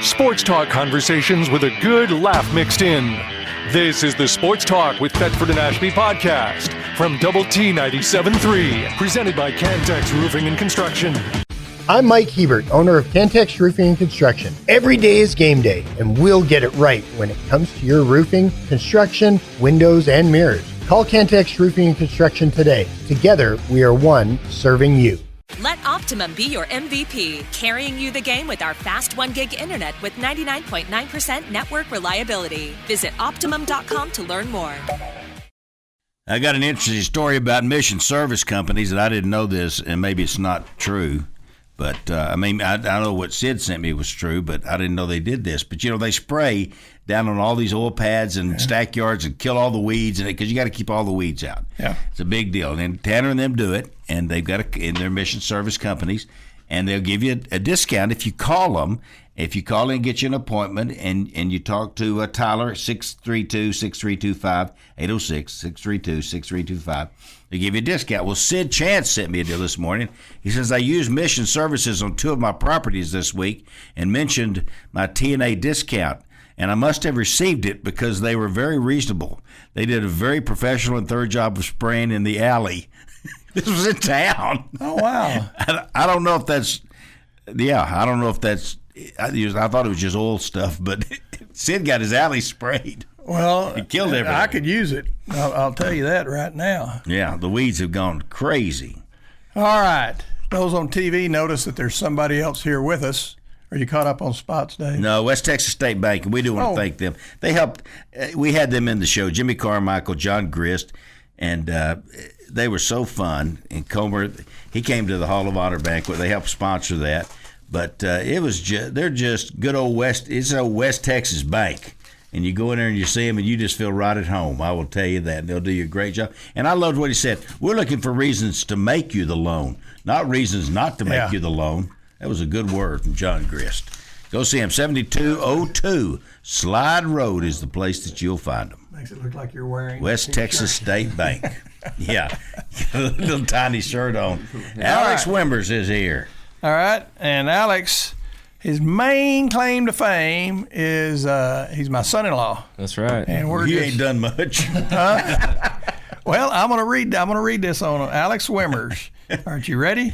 Sports talk conversations with a good laugh mixed in. This is the Sports Talk with Thetford and Ashby podcast from Double T 97.3, presented by Cantex Roofing and Construction. I'm Mike Hebert, owner of Cantex Roofing and Construction. Every day is game day, and we'll get it right when it comes to your roofing, construction, windows, and mirrors. Call Cantex Roofing and Construction today. Together, we are one serving you. Let Optimum be your MVP, carrying you the game with our fast 1 gig internet with 99.9% network reliability. Visit Optimum.com to learn more. I got an interesting story about mission service companies, and I didn't know this, and maybe it's not true. But, I know what Sid sent me was true, but I didn't know they did this. But, they spray down on all these oil pads and stack yards and kill all the weeds, because you got to keep all the weeds out. Yeah. It's a big deal. And Tanner and them do it, and they've got in their mission service companies, and they'll give you a discount if you call them. If you call in and get you an appointment and you talk to Tyler, 632-6325, 806-632-6325, they give you a discount. Well, Sid Chance sent me a deal this morning. He says, I used mission services on 2 of my properties this week and mentioned my TNA discount, and I must have received it because they were very reasonable. They did a very professional and thorough job of spraying in the alley. This was in town. Oh, wow. I don't know if that's, I don't know if that's, I thought it was just oil stuff, but Sid got his alley sprayed. Well, it killed everything. I could use it. I'll tell you that right now. Yeah, the weeds have gone crazy. All right. Those on TV notice that there's somebody else here with us. Are you caught up on spots, Dave? No, West Texas State Bank, and we do want to thank them. They helped. We had them in the show, Jimmy Carmichael, John Grist, and they were so fun. And Comer, he came to the Hall of Honor banquet. They helped sponsor that. But it was they're just good old West. It's an old West Texas bank, and you go in there and you see them, and you just feel right at home. I will tell you that. And they'll do you a great job. And I loved what he said. We're looking for reasons to make you the loan, not reasons not to make you the loan. That was a good word from John Grist. Go see him. 7202 Slide Road is the place that you'll find them. Makes it look like you're wearing West Texas State Bank. Yeah, a little tiny shirt on. Alex Wimmers is here. All right, and Alex, his main claim to fame is he's my son-in-law. That's right. And you ain't done much. Well, I'm gonna read this on Alex Wimmers. Aren't you ready?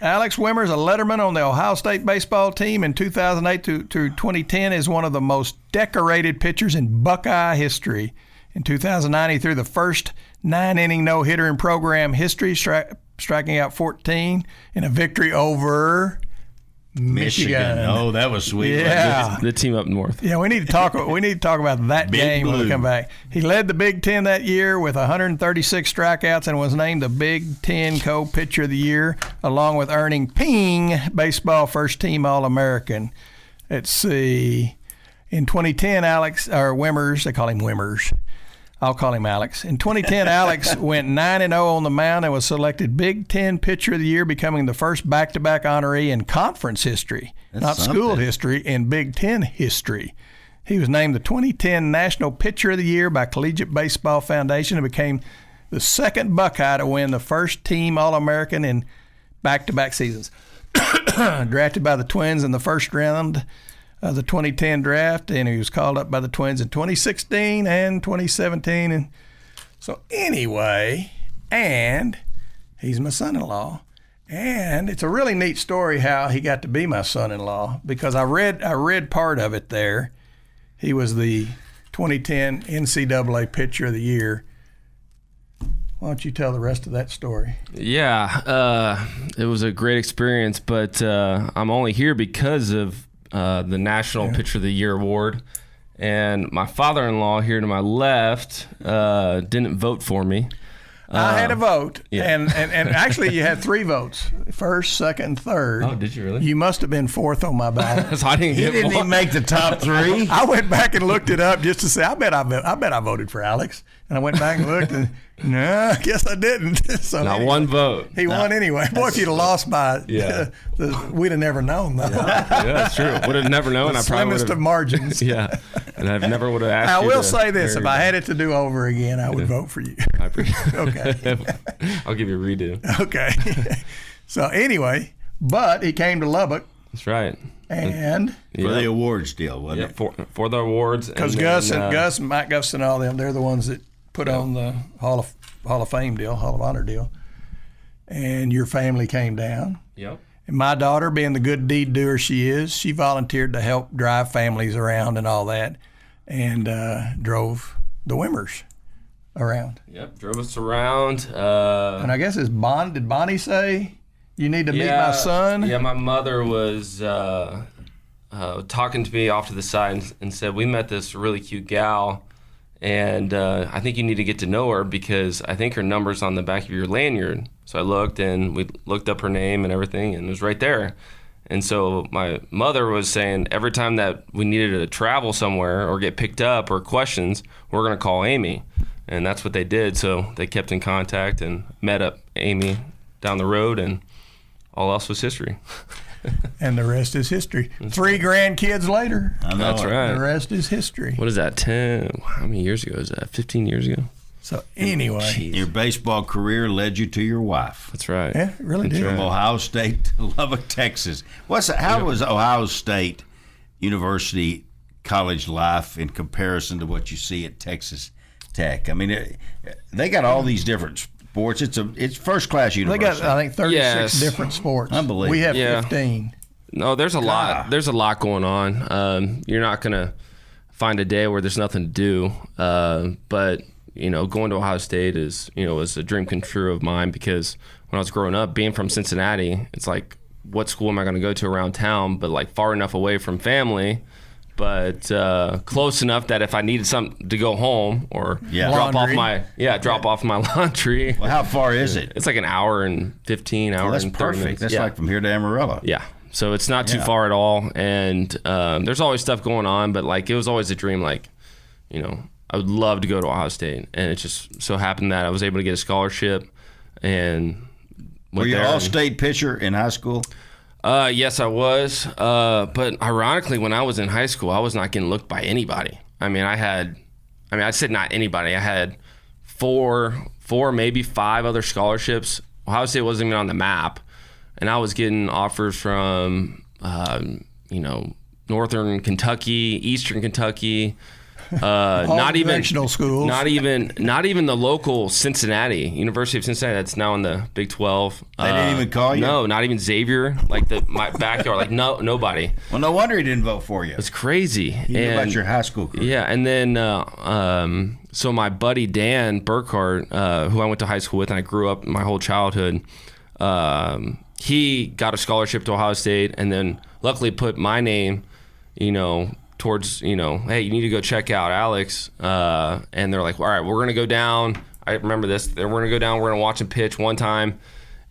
Alex Wimmers, a letterman on the Ohio State baseball team in 2008 to 2010, is one of the most decorated pitchers in Buckeye history. In 2009, he threw the first 9-inning no-hitter in program history, striking out 14 in a victory over Michigan. Oh, that was sweet. Yeah, the team up north. Yeah, we need to talk about that game when we come back. He led the Big Ten that year with 136 strikeouts and was named the Big Ten Co-Pitcher of the Year, along with earning Ping Baseball First Team All-American. Let's see. In 2010, Wimmers, they call him Wimmers. I'll call him Alex. In 2010, Alex went 9-0 on the mound and was selected Big Ten Pitcher of the Year, becoming the first back-to-back honoree in conference history, not school history, in Big Ten history. He was named the 2010 National Pitcher of the Year by Collegiate Baseball Foundation and became the second Buckeye to win the first team All-American in back-to-back seasons. Drafted by the Twins in the first round of the 2010 draft, and he was called up by the Twins in 2016 and 2017. And so anyway, and he's my son-in-law, and it's a really neat story how he got to be my son-in-law, because I read part of it there. He was the 2010 NCAA Pitcher of the Year. Why don't you tell the rest of that story? Yeah, it was a great experience, but I'm only here because of the National Pitcher of the Year award, and my father-in-law here to my left didn't vote for me. I had a vote, and actually you had 3 votes, first, second, and third. Oh, did you really? You must have been 4th on my ballot. So I didn't He didn't even make the top 3. I went back and looked it up just to say, I bet I voted for Alex, and I went back and looked, and no, I guess I didn't. So not one vote. He won anyway. Boy, if you'd have lost by, we'd have never known, though. Yeah, that's true. Would have never known. The slimmest of margins. Yeah, and I never would have asked. I will say this: if I had it to do over again, I would vote for you. I appreciate it. Okay. I'll give you a redo. Okay. So anyway, but he came to Lubbock. That's right. And for the awards deal, wasn't it? For the awards. Because Gus and Mike Guston and all them, they're the ones that put on the Hall of Fame deal, Hall of Honor deal. And your family came down. Yep. And my daughter, being the good deed doer she is, she volunteered to help drive families around and all that, and drove the Wimmers around. Yep, drove us around. And I guess did Bonnie say, you need to meet my son? Yeah, my mother was talking to me off to the side and said, we met this really cute gal, and I think you need to get to know her because I think her number's on the back of your lanyard. So I looked, and we looked up her name and everything, and it was right there. And so my mother was saying every time that we needed to travel somewhere or get picked up or questions, we're going to call Amy. And that's what they did. So they kept in contact and met up Amy down the road, and all else was history. And the rest is history. 3 grandkids later. I know. That's right. The rest is history. What is that, 10? How many years ago is that? 15 years ago? So anyway. Jeez. Your baseball career led you to your wife. That's right. Yeah, it really did. From Ohio State to Lubbock, Texas. How was Ohio State University college life in comparison to what you see at Texas Tech? I mean, they got all these different sports. It's first-class university. They got, I think, 36 different sports. Unbelievable. We have 15. No, there's a lot. There's a lot going on. You're not gonna find a day where there's nothing to do. But going to Ohio State was a dream come true of mine because when I was growing up, being from Cincinnati, it's like, what school am I going to go to around town? But like far enough away from family, but close enough that if I needed something to go home or drop off my laundry. Well, how far is it? It's like an hour and 15 hours. That's and 30 perfect. minutes. That's like from here to Amarillo. Yeah. So it's not too far at all, and there's always stuff going on. But like it was always a dream. Like, I would love to go to Ohio State, and it just so happened that I was able to get a scholarship. And were you an all-state pitcher in high school? Yes, I was. But ironically, when I was in high school, I was not getting looked by anybody. I said not anybody. I had four, maybe 5 other scholarships. Ohio State wasn't even on the map. And I was getting offers from, Northern Kentucky, Eastern Kentucky, not even schools. Not even the local Cincinnati, University of Cincinnati. That's now in the Big 12. They didn't even call you? No, not even Xavier. Like my backyard. Like nobody. Well, no wonder he didn't vote for you. It's crazy. He knew about your high school career. Yeah, and then so my buddy Dan Burkhart, who I went to high school with, and I grew up my whole childhood. He got a scholarship to Ohio State, and then luckily put my name, towards, hey, you need to go check out Alex. And they're like, all right, we're going to go down. I remember this. We're going to go down. We're going to watch him pitch one time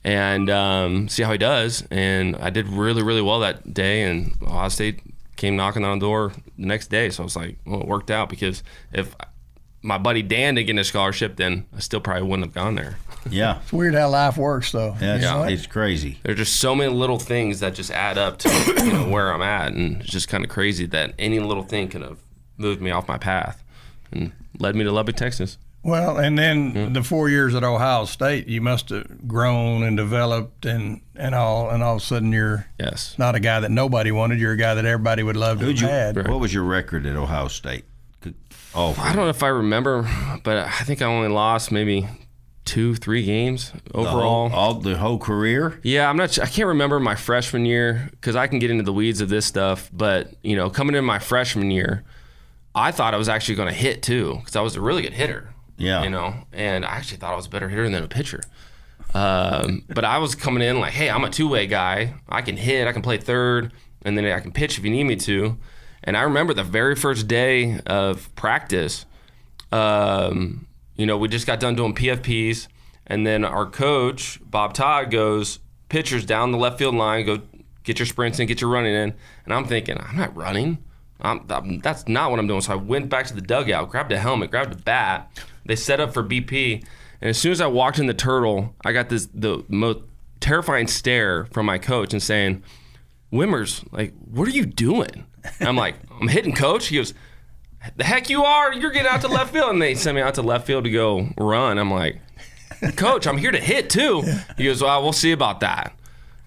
and see how he does. And I did really, really well that day. And Ohio State came knocking on the door the next day. So I was like, well, it worked out because if my buddy Dan didn't get a scholarship, then I still probably wouldn't have gone there. Yeah. It's weird how life works, though. Yeah, it's crazy. There's just so many little things that just add up to where I'm at, and it's just kind of crazy that any little thing could have moved me off my path and led me to Lubbock, Texas. Well, and then the 4 years at Ohio State, you must have grown and developed and all of a sudden you're not a guy that nobody wanted. You're a guy that everybody would love to have had. What was your record at Ohio State? I don't know if I remember, but I think I only lost maybe 2-3 games overall. The whole career? Yeah, I can't remember my freshman year because I can get into the weeds of this stuff. But coming in my freshman year, I thought I was actually going to hit too because I was a really good hitter. Yeah. And I actually thought I was a better hitter than a pitcher. But I was coming in like, hey, I'm a two-way guy. I can hit, I can play third, and then I can pitch if you need me to. And I remember the very first day of practice, we just got done doing PFPs, and then our coach, Bob Todd, goes, pitchers down the left field line, go get your sprints in, get your running in. And I'm thinking, I'm not running. That's not what I'm doing. So I went back to the dugout, grabbed a helmet, grabbed a bat. They set up for BP. And as soon as I walked in the turtle, I got the most terrifying stare from my coach and saying, Wimmers, like, what are you doing? And I'm like, I'm hitting, coach. He goes, the heck you are. You're getting out to left field. And they sent me out to left field to go run. I'm like, coach, I'm here to hit too. He goes, well, we'll see about that.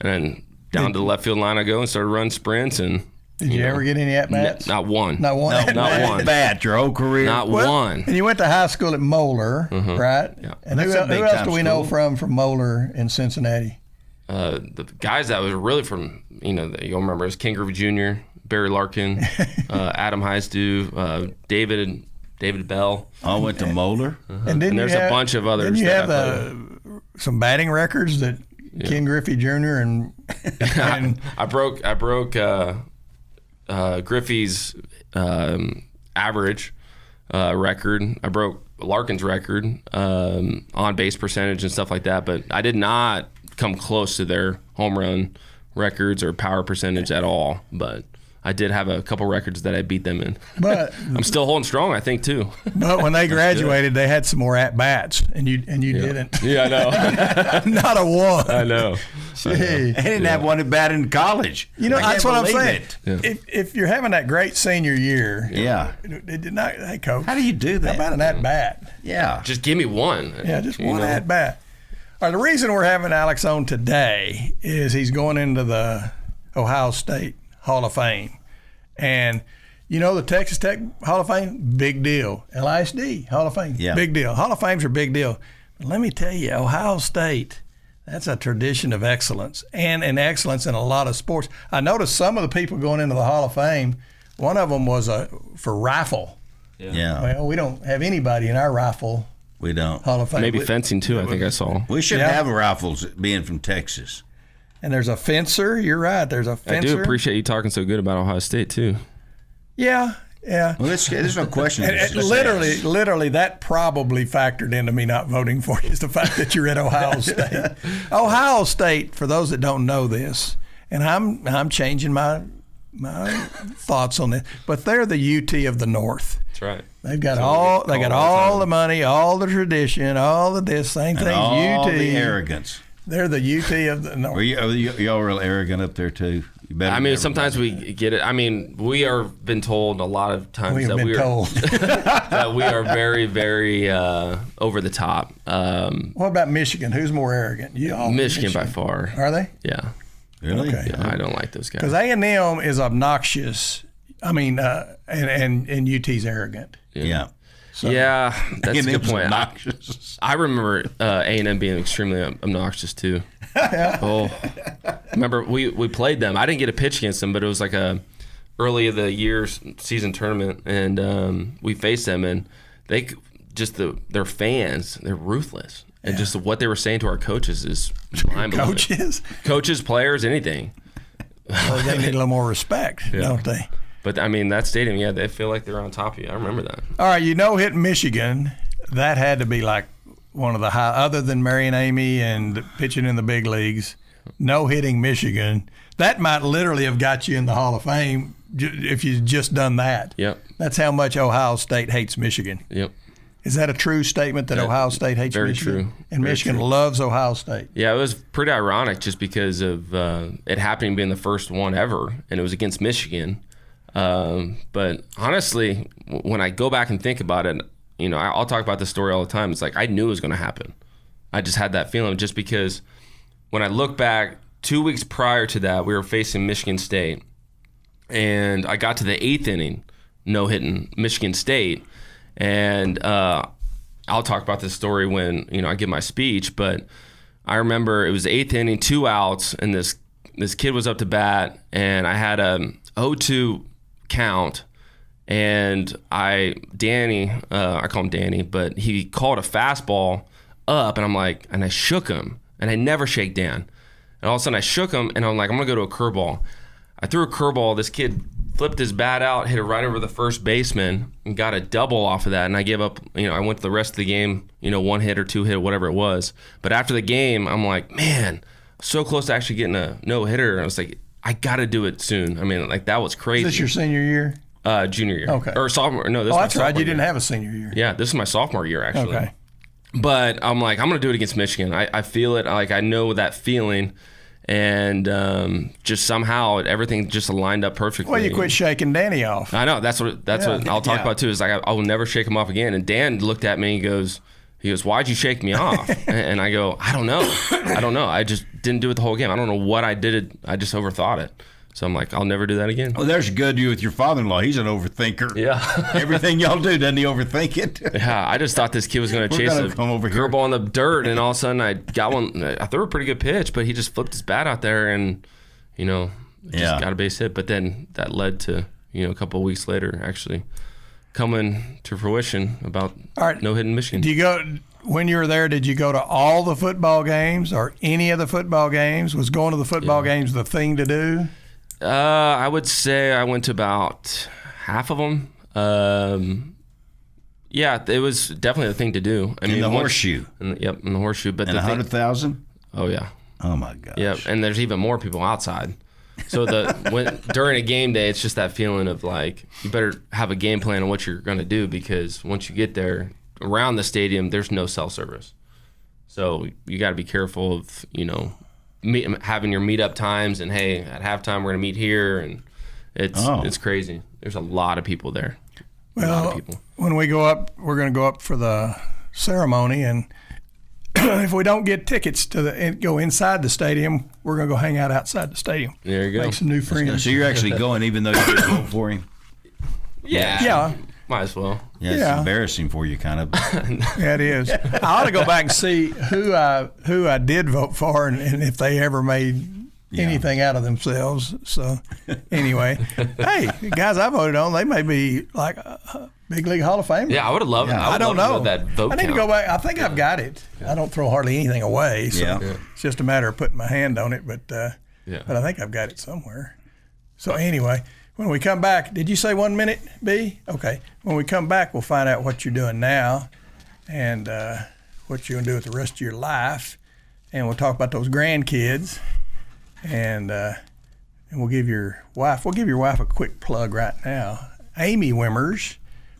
And then down to the left field line I go and started running sprints. And Did you ever get any at-bats? Not one. Not one. Not one. Bat your whole career. Not one. And you went to high school at Moeller, right? Yeah. And who That's a big else time do we know school. from Moeller in Cincinnati? The guys that was really from, you'll remember, is King Griffey Jr., Barry Larkin, Adam Heisdu, David Bell. All went to Moeller. And there's a bunch of others. Didn't you that have some batting records that King Griffey Jr. and I broke Griffey's average record. I broke Larkin's record on base percentage and stuff like that, but I did not come close to their home run records or power percentage at all. But I did have a couple records that I beat them in. But I'm still holding strong, I think, too. But when they graduated, they had some more at bats, and you didn't. Yeah, I know. Not a one. I know. Gee. They didn't have one at bat in college. That's what I'm saying. It. If you're having that great senior year, Yeah. Hey, coach, How do you do that? how about an at bat? Yeah. Just give me one. Yeah, just one at bat. All right, the reason we're having Alex on today is he's going into the Ohio State Hall of Fame. And the Texas Tech Hall of Fame, big deal. LISD Hall of Fame, big deal. Hall of Fames are big deal. But let me tell you, Ohio State, that's a tradition of excellence and an excellence in a lot of sports. I noticed some of the people going into the Hall of Fame, one of them was for rifle. Yeah. Well, we don't have anybody in our rifle We don't. Hall of Fame. Maybe fencing, too, I think I saw. We should have rifles being from Texas. And there's a fencer. You're right. There's a fencer. I do appreciate you talking so good about Ohio State, too. Yeah. Well, there's no question. Literally, that probably factored into me not voting for you is the fact that you're at Ohio State. Ohio State, for those that don't know this, and I'm changing my thoughts on this, but they're the UT of the North. That's right. They've got all the money, all the tradition, all of this same thing. All UT, the arrogance. They're the UT of the North. Are y'all real arrogant up there too? I mean, sometimes we get it. I mean, we are been told a lot of times that we are very, very over the top. What about Michigan? Who's more arrogant? Michigan by far. Are they? Yeah. Really? Okay. Yeah, I don't like those guys. Because A&M is obnoxious. I mean, and UT's arrogant. Yeah. Yeah, that's a good point. Obnoxious. I remember A&M being extremely obnoxious too. Remember we played them. I didn't get a pitch against them, but it was like a early of the year season tournament, and we faced them, and they just their fans, they're ruthless, and just what they were saying to our coaches is mind-blowing. Coaches, players, anything. Well, they need a little more respect, don't they? But, I mean, that stadium, they feel like they're on top of you. I remember that. All right, hitting Michigan, that had to be like one of the high, other than Marion Amy and pitching in the big leagues, no-hitting Michigan. That might literally have got you in the Hall of Fame if you'd just done that. Yep. That's how much Ohio State hates Michigan. Yep. Is that a true statement that Ohio State hates very Michigan? True. And very Michigan true. loves Ohio State. Yeah, it was pretty ironic just because of it happening being the first one ever, and it was against Michigan. But honestly, when I go back and think about it, I'll talk about this story all the time. It's like I knew it was going to happen. I just had that feeling just because when I look back 2 weeks prior to that, we were facing Michigan State, and I got to the 8th inning, no-hitting Michigan State, and I'll talk about this story when I give my speech. But I remember it was the 8th inning, 2 outs, and this kid was up to bat, and I had a 0-2 count, and I call him Danny, but he called a fastball up, and I shook him, and I never shake Dan. And all of a sudden I shook him, and I'm like, I'm going to go to a curveball. I threw a curveball. This kid flipped his bat out, hit it right over the first baseman, and got a double off of that, and I gave up. I went to the rest of the game, 1 hit or 2 hit, whatever it was. But after the game, I'm like, man, so close to actually getting a no-hitter. And I was like, I got to do it soon. I mean, that was crazy. Is this your senior year? Junior year. Okay. Or sophomore. No, this is my that's right. You sophomore didn't year. have a senior year. Yeah, this is my sophomore year, actually. Okay. But I'm like, I'm going to do it against Michigan. I feel it. I know that feeling. And just somehow everything just lined up perfectly. Well, you quit shaking Danny off. I know. That's what I'll talk about, too. Is like, I will never shake him off again. And Dan looked at me and he goes, why'd you shake me off? And I go, I don't know. I just didn't do it the whole game. I don't know what I did. I just overthought it. So I'm like, I'll never do that again. Well, there's good you with your father-in-law. He's an overthinker. Yeah. Everything y'all do, doesn't he overthink it? Yeah, I just thought this kid was going to chase a curveball in the dirt, and all of a sudden I got one. I threw a pretty good pitch, but he just flipped his bat out there and, just got a base hit. But then that led to, a couple of weeks later actually coming to fruition about no hit in Michigan. When you were there, did you go to all the football games or any of the football games? Was going to the football games the thing to do? I would say I went to about half of them. Yeah, it was definitely the thing to do. In the horseshoe. In the horseshoe. But and 100,000? Oh, yeah. Oh, my gosh. Yeah, and there's even more people outside. So during a game day, it's just that feeling of like, you better have a game plan on what you're going to do, because once you get there, around the stadium, there's no cell service. So you got to be careful of, having your meetup times, and hey, at halftime we're going to meet here, and it's crazy. There's a lot of people there. Well, when we go up, we're going to go up for the ceremony, and if we don't get tickets to go inside the stadium, we're going to go hang out outside the stadium. There you go. Make some new friends. So you're actually going even though you didn't vote for him? Yeah. Might as well. Yeah, it's embarrassing for you, kind of. Yeah, it is. I ought to go back and see who I did vote for, and if they ever made anything out of themselves. So, anyway, hey, the guys I voted on, they may be like a big league Hall of Famer. Yeah, I would have loved it. I don't know that vote I need count. to go back. I think I've got it. I don't throw hardly anything away, so it's just a matter of putting my hand on it. But I think I've got it somewhere. So anyway. When we come back, did you say 1 minute, B? Okay. When we come back, we'll find out what you're doing now and what you're going to do with the rest of your life. And we'll talk about those grandkids. And we'll give your wife a quick plug right now. Amy Wimmers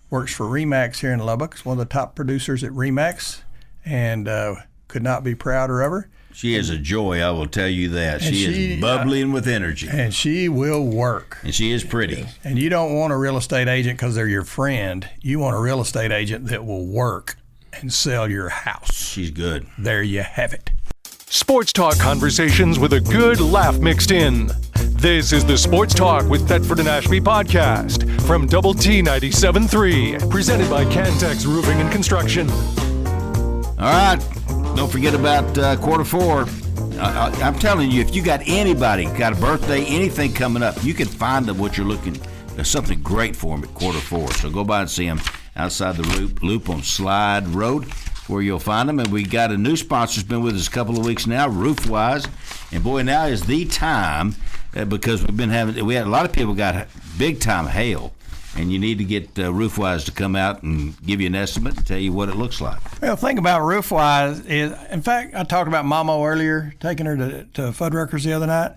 works for Remax here in Lubbock. She's one of the top producers at Remax, and could not be prouder of her. She is a joy, I will tell you that. She is bubbling with energy. And she will work. And she is pretty. And you don't want a real estate agent because they're your friend. You want a real estate agent that will work and sell your house. She's good. There you have it. Sports talk conversations with a good laugh mixed in. This is the Sports Talk with Thetford and Ashby podcast from Double T 97.3, presented by Cantex Roofing and Construction. All right. Don't forget about quarter four. I'm telling you, if you got anybody, got a birthday, anything coming up, you can find them what you're looking. There's something great for them at quarter four. So go by and see them outside the loop on Slide Road, where you'll find them. And we got a new sponsor who's been with us a couple of weeks now, Roofwise. And boy, now is the time because we had a lot of people got big time hail. And you need to get Roofwise to come out and give you an estimate and tell you what it looks like. Well, the thing about Roofwise is, in fact, I talked about Mamo earlier, taking her to Fuddruckers the other night.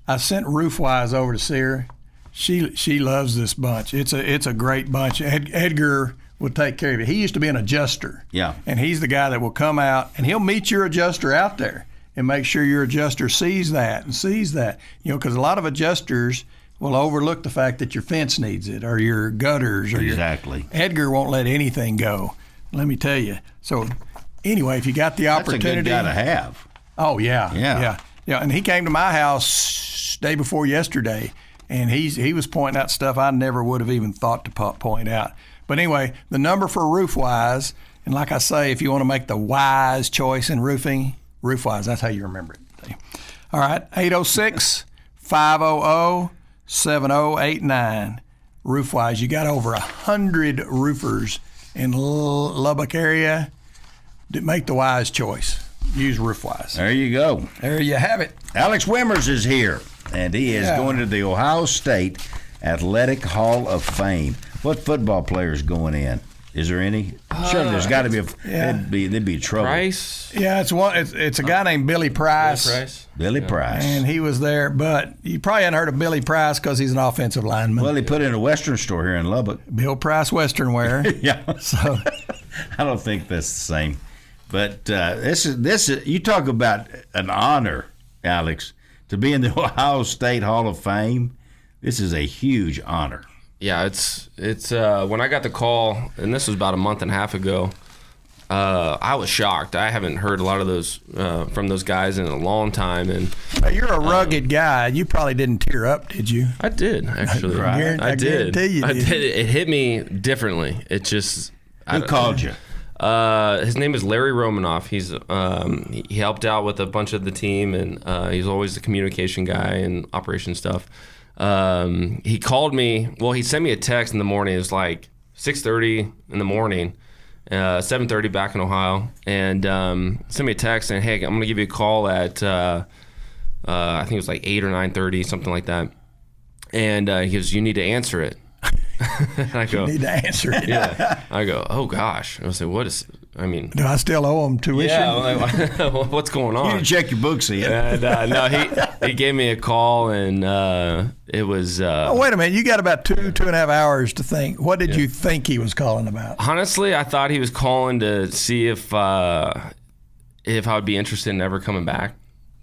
I sent Roofwise over to see her. She loves this bunch. It's a great bunch. Edgar will take care of it. He used to be an adjuster. Yeah. And he's the guy that will come out, and he'll meet your adjuster out there and make sure your adjuster sees that. Because a lot of adjusters will overlook the fact that your fence needs it or your gutters. Exactly. Edgar won't let anything go, let me tell you. So anyway, if you got the opportunity. That's a good guy to have. Oh, yeah. And he came to my house day before yesterday, and he was pointing out stuff I never would have even thought to point out. But anyway, the number for Roofwise, and like I say, if you want to make the wise choice in roofing, Roofwise, that's how you remember it. All right, 806-500-7089. Roofwise. You got over 100 roofers in Lubbock area. Make the wise choice. Use Roofwise. There you go. There you have it. Alex Wimmers is here, and he is going to the Ohio State Athletic Hall of Fame. What football players going in? Is there any? Sure, there's got to be. There'd be trouble. Price? Yeah, it's a guy named Billy Price. Billy Price. And he was there, but you probably hadn't heard of Billy Price because he's an offensive lineman. Well, he put in a Western store here in Lubbock. Bill Price Western Wear. Yeah. So I don't think that's the same. But this is you talk about an honor, Alex, to be in the Ohio State Hall of Fame. This is a huge honor. Yeah, it's when I got the call, and this was about a month and a half ago, I was shocked. I haven't heard a lot of those from those guys in a long time. And you're a rugged guy. You probably didn't tear up, did you? I did, actually. I did. I did. It hit me differently. It just. Who called you? His name is Larry Romanoff. He's he helped out with a bunch of the team, and he's always the communication guy and operation stuff. He called me. Well, he sent me a text in the morning. It was like 6:30 in the morning, 7:30 back in Ohio, and sent me a text saying, "Hey, I'm gonna give you a call at I think it was like 8 or 9:30, something like that." And he goes, "You need to answer it." And I go, "You need to answer it." Yeah. I go, "Oh gosh." I was like, "What is?" I mean, do I still owe him tuition? Yeah. Like, what's going on? You need to check your books, Ian. And no, he gave me a call, and it was. Oh, wait a minute! You got about 2.5 hours to think. What did you think he was calling about? Honestly, I thought he was calling to see if I would be interested in ever coming back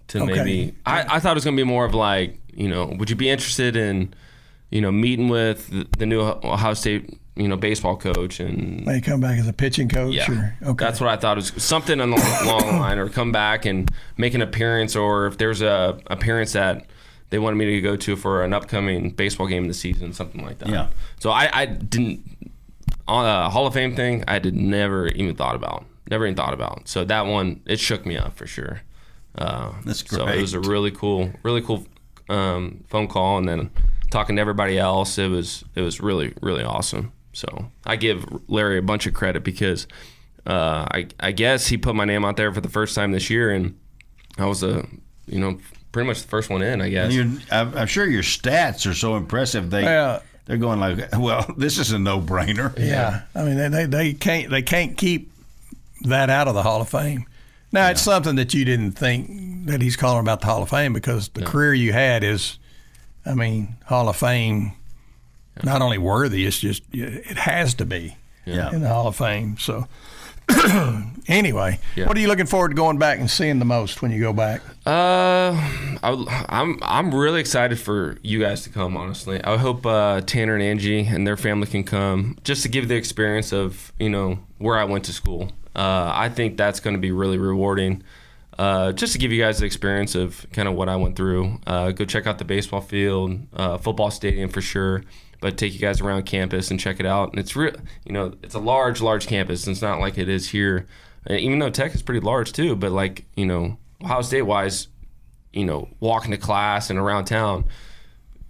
to maybe. I thought it was going to be more of like, would you be interested in, meeting with the new Ohio State, baseball coach, and may come back as a pitching coach. Yeah, that's what I thought. It was something on the long line, or come back and make an appearance, or if there's a appearance that they wanted me to go to for an upcoming baseball game in the season, something like that. Yeah. So I didn't on a Hall of Fame thing. I never even thought about. So that one, it shook me up for sure. That's great. So it was a really cool phone call, and then talking to everybody else, it was really, really awesome. So I give Larry a bunch of credit because I guess he put my name out there for the first time this year, and I was pretty much the first one in, I guess. I'm sure your stats are so impressive. They're going like, well, this is a no-brainer. Yeah. I mean, they can't keep that out of the Hall of Fame. Now, it's something that you didn't think that he's calling about the Hall of Fame, because the career you had is, Hall of Fame, not only worthy, it's just, it has to be in the Hall of Fame. So, anyway, what are you looking forward to going back and seeing the most when you go back? I'm really excited for you guys to come, honestly. I hope Tanner and Angie and their family can come, just to give the experience of, where I went to school. I think that's going to be really rewarding. Just to give you guys the experience of kind of what I went through. Go check out the baseball field, football stadium for sure, but take you guys around campus and check it out. And it's real, it's a large campus. It's not like it is here, even though Tech is pretty large too. But like, Ohio State wise, walking to class and around town,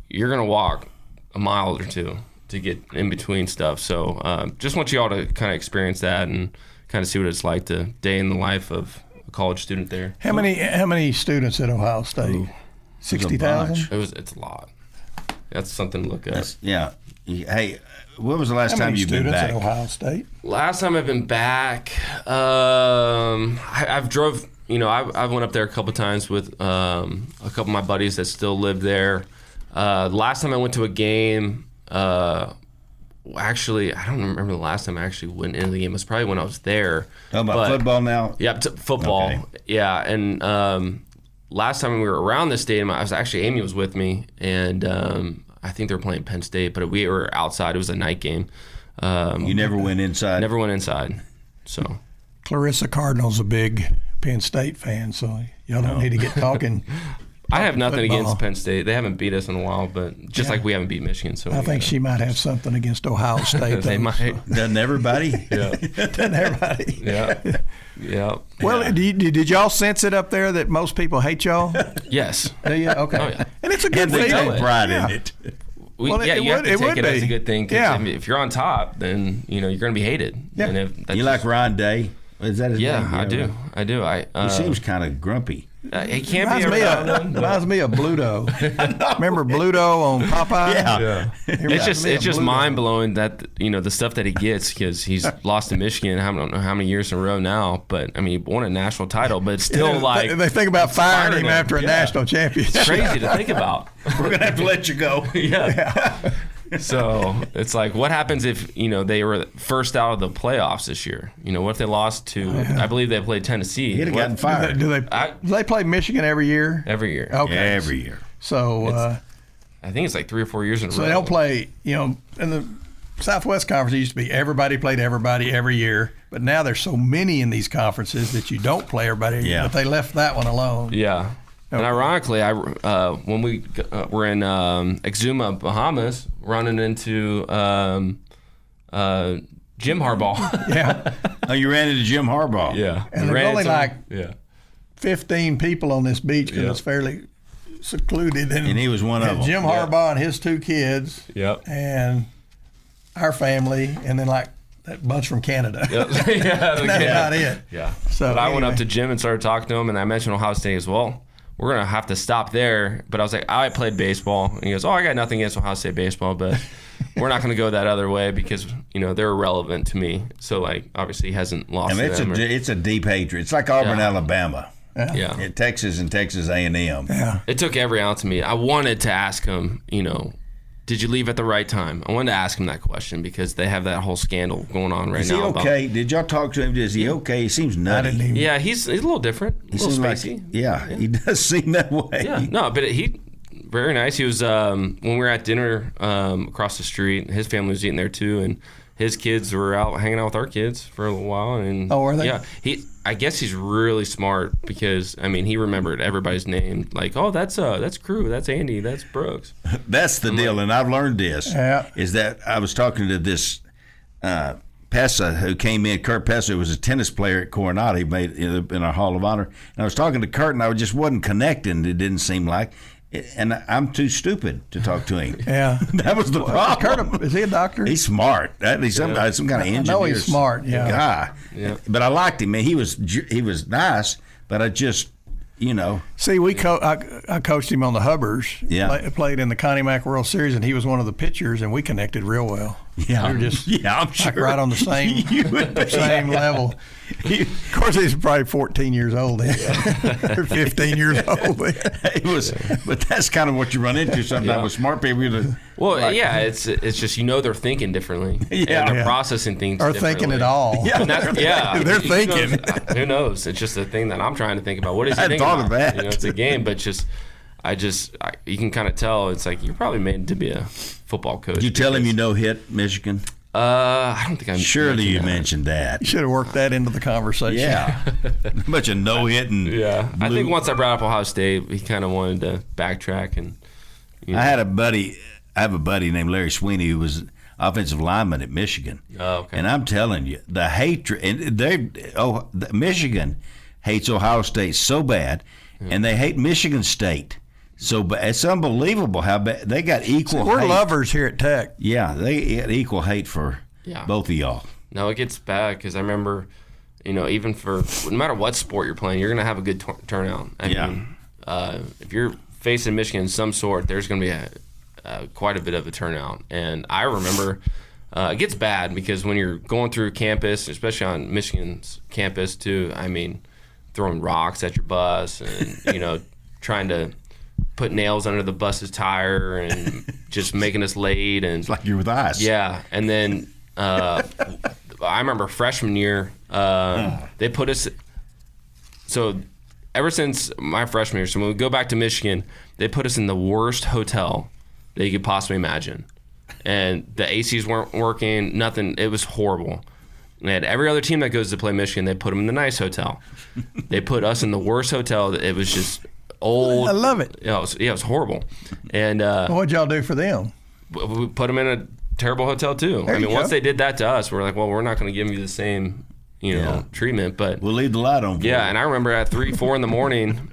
you're gonna walk a mile or two to get in between stuff. So just want you all to kind of experience that and kind of see what it's like to day in the life of a college student there. How many students at Ohio State? 60,000? It's a lot. That's something to look at. Yeah. Hey, when was the last time you've been back? At Ohio State? Last time I've been back, I've drove. I went up there a couple times with a couple of my buddies that still live there. Last time I went to a game. Actually, I don't remember the last time I actually went into the game. It was probably when I was there. Talking about football now? Yeah, football. Okay. Yeah, and last time we were around the stadium, Amy was with me, and I think they were playing Penn State, but we were outside. It was a night game. You never went inside? Never went inside. So Clarissa Cardinal's a big Penn State fan, so y'all don't need to get talking. I have nothing against Penn State. They haven't beat us in a while, but just like we haven't beat Michigan. So I think she might have something against Ohio State. They might. So. Doesn't everybody? Yeah. Doesn't everybody? Yeah. Well, did y'all sense it up there that most people hate y'all? Yes. Yeah. Okay. Oh, yeah. And it's a good thing. They take pride in it. You have to take it as a good thing. Cause if you're on top, then you're going to be hated. Yeah. And you like Ron Day? Is that his name? I do. I do. He seems kind of grumpy. He can't be around. Reminds me of Bluto. Remember Bluto on Popeye? Yeah. It's just mind blowing that the stuff that he gets, because he's lost to Michigan. I don't know how many years in a row now, but he won a national title. But it's still they think about firing him after a national championship. It's crazy to think about. We're gonna have to let you go. Yeah. So it's like, what happens if they were first out of the playoffs this year? What if they lost to? I believe they played Tennessee. He'd have gotten fired. Do they play Michigan every year? Every year. Okay. Yeah, every year. So I think it's like 3 or 4 years in a row. So they'll play. In the Southwest Conference used to be everybody played everybody every year, but now there's so many in these conferences that you don't play everybody. Yeah. But they left that one alone. Yeah. And ironically, when we were in Exuma, Bahamas, running into Jim Harbaugh. Yeah. Oh, you ran into Jim Harbaugh. Yeah. And there's only like 15 people on this beach because it's fairly secluded. And he was one of them. Jim Harbaugh and his 2 kids. Yep. And our family, and then like that bunch from Canada. Yep. That's about it. Yeah. So but I went up to Jim and started talking to him, and I mentioned Ohio State as well. We're going to have to stop there. But I was like, I played baseball. And he goes, I got nothing against Ohio State baseball, but we're not going to go that other way because, they're irrelevant to me. So, obviously he hasn't lost to them. It's a deep hatred. It's like Auburn, Alabama. Yeah. Texas and Texas A&M. Yeah. It took every ounce of me. I wanted to ask him, did you leave at the right time? I wanted to ask him that question because they have that whole scandal going on right now. Is he okay? Did y'all talk to him? Is he okay? He seems nutty. Yeah, he's a little different. A little spacey. He does seem that way. Yeah, no, but he very nice. He was when we were at dinner across the street. His family was eating there too, and his kids were out hanging out with our kids for a little while. And were they? Yeah, I guess he's really smart because he remembered everybody's name. Like, that's Crew, that's Andy, that's Brooks. That's the deal, and I've learned this. Yeah. Is that I was talking to this Pessa who came in. Kurt Pessa was a tennis player at Coronado. He made in our Hall of Honor. And I was talking to Kurt, and I just wasn't connecting. It didn't seem like. And I'm too stupid to talk to him. Yeah. That was the problem. Kurt, is he a doctor? He's smart. He's some kind of engineer. I know he's smart, guy. Yeah. But I liked him. Man, he was nice, but I just, See, I coached him on the Hubbers. Yeah. Played in the Connie Mack World Series, and he was one of the pitchers, and we connected real well. Yeah. We were just I'm sure. right on the same level. Of course, he's probably 14 years old then, or 15 years old then. But that's kind of what you run into sometimes with smart people. It's just they're thinking differently. Yeah. And they're processing things Or differently. thinking it all. Yeah. They're thinking. Who knows? It's just a thing that I'm trying to think about. What is he I thinking thought of about? that. It's a game, but you can kind of tell. It's like you're probably made to be a football coach. Did you tell him hit Michigan? I don't think I surely you mentioned that. You should have worked that into the conversation. Yeah. A bunch of no-hitting. Yeah. I think once I brought up Ohio State, he kind of wanted to backtrack. And I have a buddy named Larry Sweeney who was offensive lineman at Michigan. Oh, okay. And I'm telling you, the hatred, and Michigan hates Ohio State so bad, and they hate Michigan State. So it's unbelievable how bad they got equal. We're hate. lovers here at Tech. Yeah, they had equal hate for both of y'all. No, it gets bad because I remember, even for no matter what sport you're playing, you're going to have a good turnout. I mean, if you're facing Michigan of some sort, there's going to be quite a bit of a turnout. And I remember it gets bad because when you're going through campus, especially on Michigan's campus too, throwing rocks at your bus and, trying to put nails under the bus's tire and just making us late. And it's like you're with us. Yeah. And then I remember freshman year, they put us – so ever since my freshman year, so when we go back to Michigan, they put us in the worst hotel that you could possibly imagine. And the ACs weren't working, nothing. It was horrible. And every other team that goes to play Michigan, they put them in the nice hotel. They put us in the worst hotel. It was just – old. I love it. Yeah, it was horrible. And what'd y'all do for them? We put them in a terrible hotel too. Once they did that to us, we're like, well, we're not going to give you the same, treatment. But we'll leave the light on. Yeah, and I remember at 3-4 in the morning,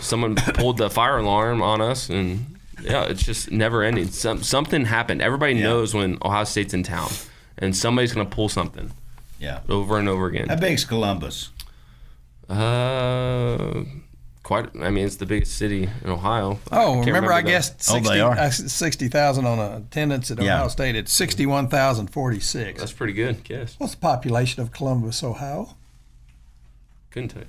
someone pulled the fire alarm on us, and it's just never ending. Something happened. Everybody knows when Ohio State's in town, and somebody's going to pull something. Yeah. Over and over again. How big's Columbus? It's the biggest city in Ohio. Remember, I guessed 60,000 on attendance at Ohio State. It's 61,046. That's pretty good guess. What's the population of Columbus, Ohio? Couldn't tell you.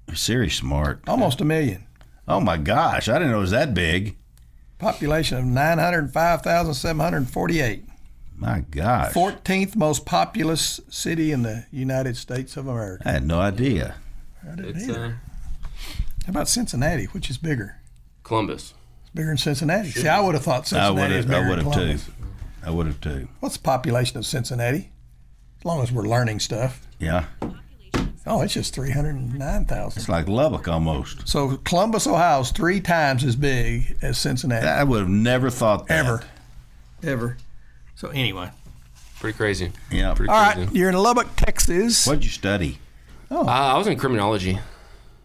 You're serious smart. Almost 1 million. Oh, my gosh. I didn't know it was that big. Population of 905,748. My gosh. 14th most populous city in the United States of America. I had no idea. I didn't either. How about Cincinnati, which is bigger? Columbus. It's bigger than Cincinnati. See, I would have thought Cincinnati is bigger than Columbus. I would have too. What's the population of Cincinnati? As long as we're learning stuff. Yeah. Oh, it's just 309,000. It's like Lubbock almost. So Columbus, Ohio is 3 times as big as Cincinnati. I would have never thought that. Ever. So anyway. Pretty crazy. Yeah. Pretty All crazy. right, you're in Lubbock, Texas. What'd you study? I was in criminology.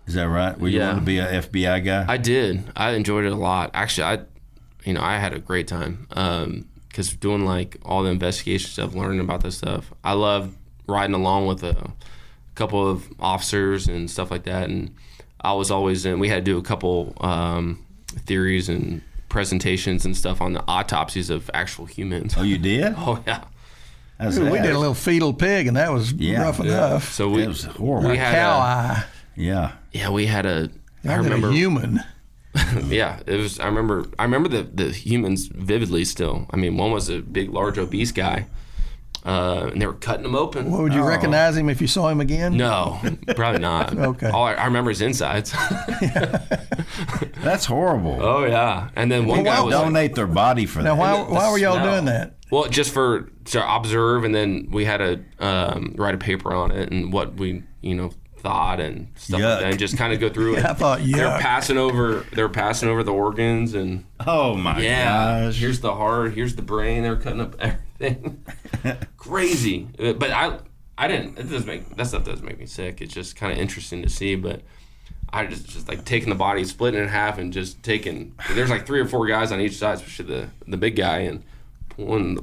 Is that right? Were you want to be an FBI guy? I did. I enjoyed it a lot. Actually, I had a great time because doing like all the investigation stuff, learning about this stuff. I loved riding along with a couple of officers and stuff like that. And I was always in. We had to do a couple theories and presentations and stuff on the autopsies of actual humans. Oh, you did? Oh yeah. We did a little fetal pig, and that was rough enough. So it was horrible. We had cow eye. Yeah. Yeah, we had a. I remember a human. Yeah, it was. I remember the humans vividly still. I mean, one was a big, large, obese guy, and they were cutting him open. Well, would you recognize him if you saw him again? No, probably not. Okay. All I remember his insides. That's horrible. Oh yeah, and then one guy was donate their body for Now, that. why were y'all doing that? Well, just to observe, and then we had to write a paper on it and what we thought and stuff like that, and just kind of go through it. I thought they're passing over the organs and Oh my gosh. Here's the heart, here's the brain. They're cutting up everything. Crazy, but I didn't. That stuff doesn't make me sick. It's just kind of interesting to see, but. I just like taking the body, splitting it in half, and just taking. There's like 3 or 4 guys on each side, especially the big guy, and pulling the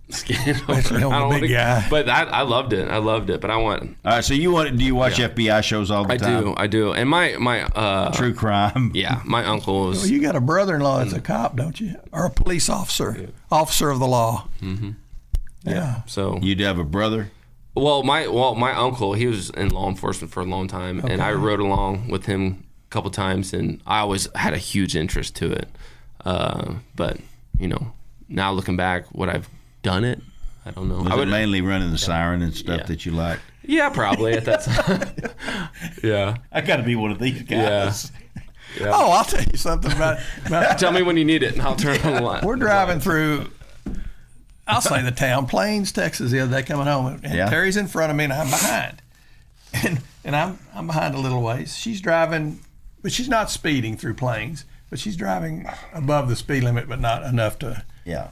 skin over. The big guy. But I loved it. But I want. All right, so do you watch FBI shows all the time? I do. And my true crime. Yeah, my uncle is. Well, you got a brother-in-law that's a cop, don't you? Or a police officer, officer of the law. Mm-hmm. Yeah. So you'd have a brother. Well, my uncle, he was in law enforcement for a long time, and I rode along with him a couple times, and I always had a huge interest to it. But now looking back, would I've done it? I don't know. Was it mainly running the siren and stuff that you liked? Yeah, probably at that time. Yeah. I got to be one of these guys. Yeah. Oh, I'll tell you something about Tell me when you need it, and I'll turn on the light. We're driving through. I'll say the town, Plains, Texas, the other day coming home, and Terry's in front of me and I'm behind, and I'm behind a little ways. She's driving, but she's not speeding through Plains, but she's driving above the speed limit, but not enough to. Yeah.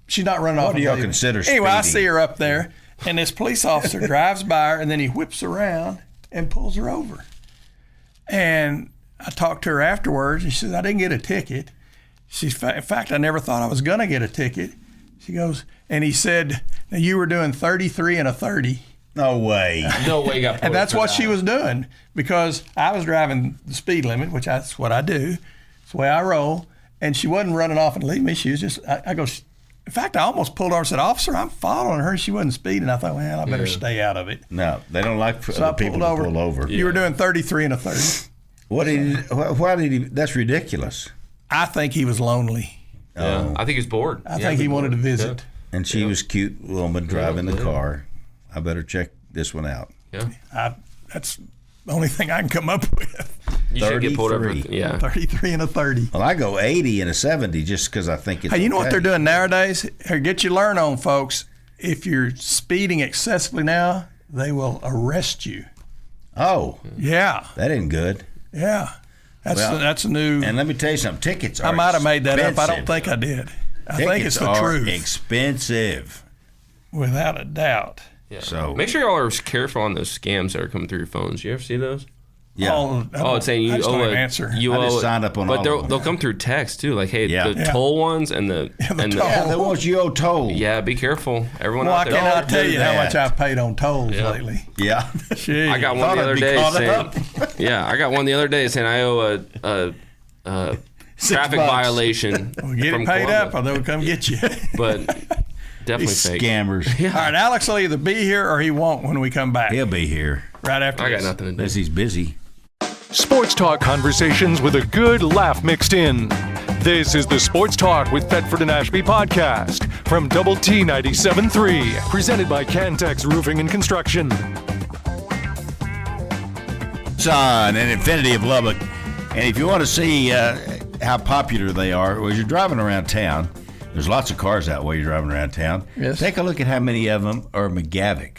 She's not running off. What do y'all consider speeding? Anyway, I see her up there, and this police officer drives by her, and then he whips around and pulls her over. And I talked to her afterwards, and she says, "I didn't get a ticket." In fact, I never thought I was gonna get a ticket. She goes, and he said, "Now you were doing 33 and a 30." No way. No way. Got and that's what she was doing, because I was driving the speed limit, which that's what I do. It's the way I roll. And she wasn't running off and leaving me. She was just, I go, in fact, I almost pulled over and said, "Officer, I'm following her." She wasn't speeding. I thought, well, I better stay out of it. No, they don't like for other people to pull over. You were doing 33 and a 30. Why did he? That's ridiculous. I think he was lonely. Yeah, I think he's bored. I think he wanted to visit. And she was cute woman driving the car. I better check this one out. Yeah. That's the only thing I can come up with. You should get pulled over. 33 and a 30. Well, I go 80 and a 70 just because I think it's Hey, you know what okay. they're doing nowadays? Here, get your learn on, folks. If you're speeding excessively now, they will arrest you. Oh. Yeah. That ain't good. Yeah. That's a new. And let me tell you something. Tickets are I might have made that up. I expensive. don't think I did. I Tickets think it's the are truth. expensive. Without a doubt. Yeah. So make sure y'all are careful on those scams that are coming through your phones. You ever see those? Yeah. It's saying you owe an answer. You I owe just signed up on but all of them. they'll come through text too. Like, hey, the Yeah. toll ones and the Yeah, they want you owe toll. yeah, be careful. Everyone Well, I out there. cannot tell do you how that. much I've paid on tolls Yeah. lately. Yeah. Jeez. I got one the I'd other be day caught saying, up. yeah, I got one the other day saying I owe a traffic $6. violation. Well, get from it paid Columbus. up or they'll come get you. But definitely These fake. scammers. All right, Alex will either be here or he won't when we come back. He'll be here. Right after I got this. nothing to do. Unless he's busy. Sports talk conversations with a good laugh mixed in. This is the Sports Talk with Thetford and Ashby podcast from Double T 97.3, presented by Cantex Roofing and Construction. Son and Infinity of Lubbock. And if you want to see how popular they are, as you're driving around town, There's lots of cars out while you're driving around town. Yes. Take a look at how many of them are McGavick,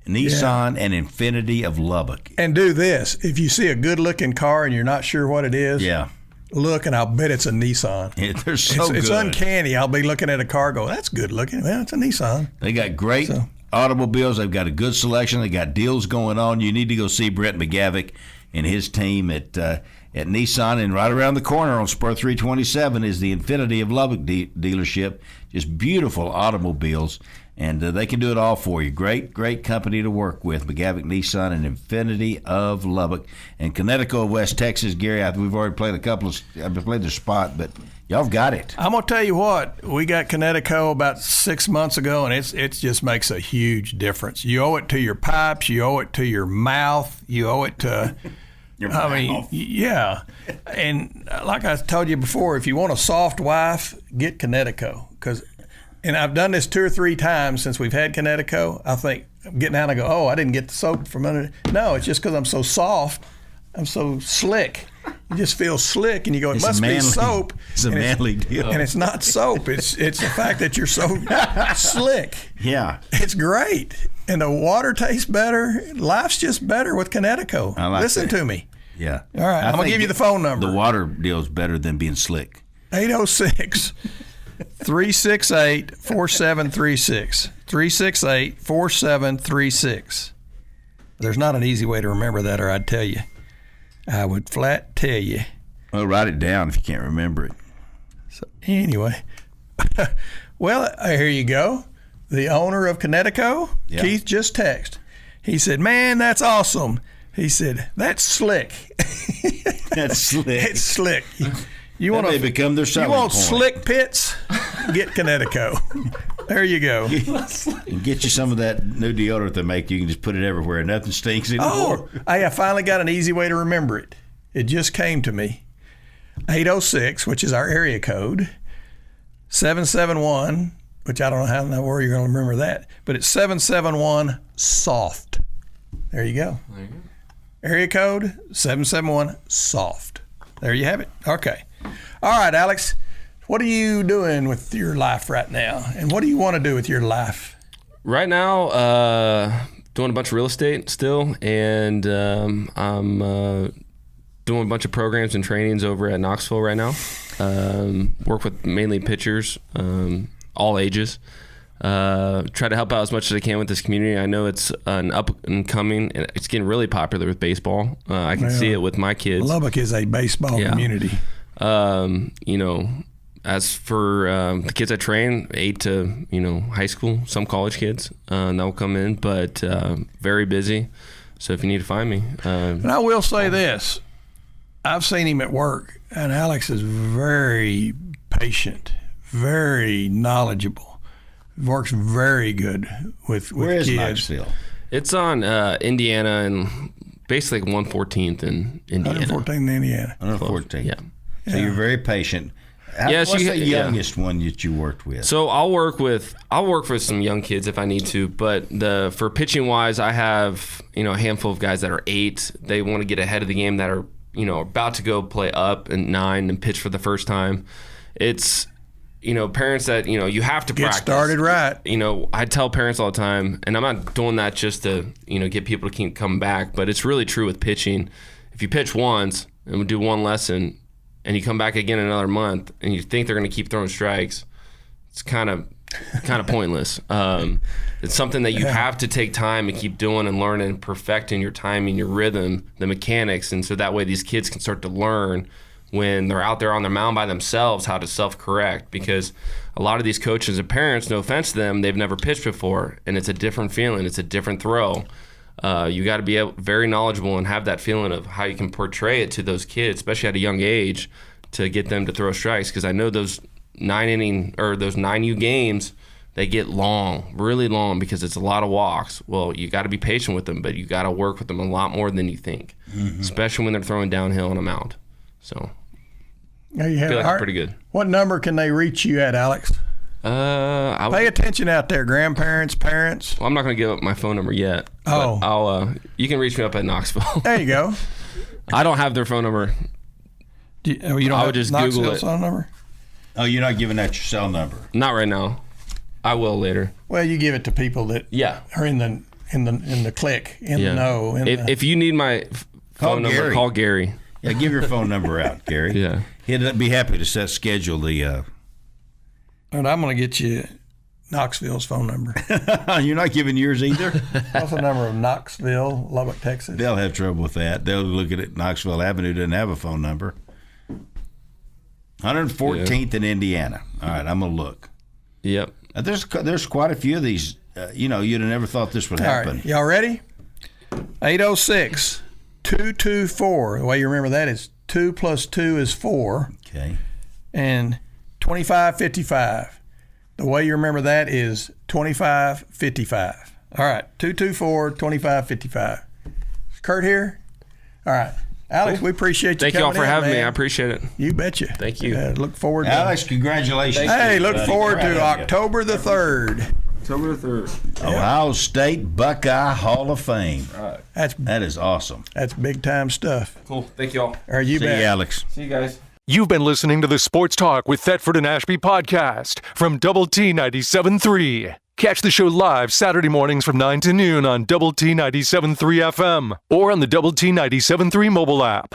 Nissan, and Infinity of Lubbock. And do this. If you see a good-looking car and you're not sure what it is, Yeah. look, and I'll bet it's a Nissan. Yeah, they're so good. It's uncanny. I'll be looking at a car go, that's good looking. Well, it's a Nissan. They got great automobiles. They've got a good selection. They got deals going on. You need to go see Brett McGavick and his team at Nissan. And right around the corner on Spur 327 is the Infinity of Lubbock dealership. Just beautiful automobiles. And they can do it all for you. Great company to work with. McGavick Nissan and Infinity of Lubbock. And Connecticut, West Texas, Gary, we've already played I've played their spot, but y'all have got it. I'm going to tell you what. We got Connecticut about 6 months ago, and it just makes a huge difference. You owe it to your pipes. You owe it to your mouth. You owe it to... yeah. And like I told you before, if you want a soft wife, get Connecticut. And I've done this 2 or 3 times since we've had Connecticut. I think I'm getting out and I go, oh, I didn't get the soap from under. No, it's just because I'm so soft. I'm so slick. You just feel slick, and you go, it must be soap. It's a manly deal. And it's not soap. It's the fact that you're so slick. Yeah. It's great. And the water tastes better. Life's just better with Connecticut. Listen to me. Yeah. All right. I'm going to give you the phone number. The water deal is better than being slick. 806-368-4736. 368-4736. There's not an easy way to remember that, or I'd tell you. I would flat tell you. Well, write it down if you can't remember it. So anyway, well, here you go. The owner of Connecticut, Keith, just texted. He said, man, that's awesome. He said, that's slick. That's slick. It's slick. You want to become their selling You want point. slick pits? Get Connecticut. There you go. And get you some of that new deodorant they make. You can just put it everywhere. Nothing stinks anymore. Oh, I finally got an easy way to remember it. It just came to me. 806, which is our area code. 771, which I don't know how in the world you're going to remember that, but it's 771 soft. There you go. Area code 771 soft. There you have it. Okay. All right, Alex, what are you doing with your life right now? And what do you want to do with your life? Right now, doing a bunch of real estate still, and I'm doing a bunch of programs and trainings over at Knoxville right now. Work with mainly pitchers, all ages. Try to help out as much as I can with this community. I know it's an up and coming, and it's getting really popular with baseball. I can see it with my kids. Lubbock is a baseball community. As for the kids I train, 8 to high school, some college kids, that will come in, but very busy. So if you need to find me, and I will say this: I've seen him at work, and Alex is very patient, very knowledgeable, works very good with Where kids. is Knoxville? It's on Indiana and basically 114th in Indiana. 114th in Indiana. 114th. Yeah. So you're very patient. Yes, What's the youngest one that you worked with? So I'll work with some young kids if I need to, but for pitching wise, I have a handful of guys that are 8. They want to get ahead of the game, that are about to go play up and 9 and pitch for the first time. It's parents that you have to practice. Get started right. I tell parents all the time, and I'm not doing that just to get people to keep coming back, but it's really true with pitching. If you pitch once and we do one lesson, and you come back again in another month, and you think they're going to keep throwing strikes, it's kind of pointless. It's something that you have to take time and keep doing and learning and perfecting your timing, your rhythm, the mechanics, and so that way these kids can start to learn when they're out there on their mound by themselves how to self-correct, because a lot of these coaches and parents, no offense to them, they've never pitched before, and it's a different feeling. It's a different throw. You got to be very knowledgeable and have that feeling of how you can portray it to those kids, especially at a young age, to get them to throw strikes. Because I know those 9U games, they get long, really long, because it's a lot of walks. Well, you got to be patient with them, but you got to work with them a lot more than you think, especially when they're throwing downhill on a mound. So There you have I feel it. like it's pretty good. What number can they reach you at, Alex? Pay attention out there, grandparents, parents. Well, I'm not going to give up my phone number yet. Oh. But you can reach me up at Knoxville. There you go. I don't have their phone number. You don't I have would just Knoxville's Google it. phone number? Oh, you're not giving out your cell number? Not right now. I will later. Well, you give it to people that are in the clique, the know. If you need my phone number, call Gary. Yeah, give your phone number out, Gary. Yeah. He'd be happy to schedule the... And I'm going to get you Knoxville's phone number. You're not giving yours either? What's the number of Knoxville, Lubbock, Texas? They'll have trouble with that. They'll look at it. Knoxville Avenue doesn't have a phone number. 114th in Indiana. All right, I'm going to look. Yep. There's quite a few of these. You'd have never thought this would happen. All right, y'all ready? 806-224. The way you remember that is 2 plus 2 is 4. Okay. And 2555. The way you remember that is 2555. All right, 224-2555. Is Kurt here? All right. Alex, we appreciate you coming in. Thank y'all for having me. Man. I appreciate it. You betcha. Thank you. Look forward to Alex, congratulations. Hey, look forward to October the 3rd. October the 3rd. Ohio State Buckeye Hall of Fame. All right. That is awesome. That's big time stuff. Cool. Thank y'all. All right, you See bet. you, Alex. See you guys. You've been listening to the Sports Talk with Thetford and Ashby podcast from Double T 97.3. Catch the show live Saturday mornings from 9 to noon on Double T 97.3 FM or on the Double T 97.3 mobile app.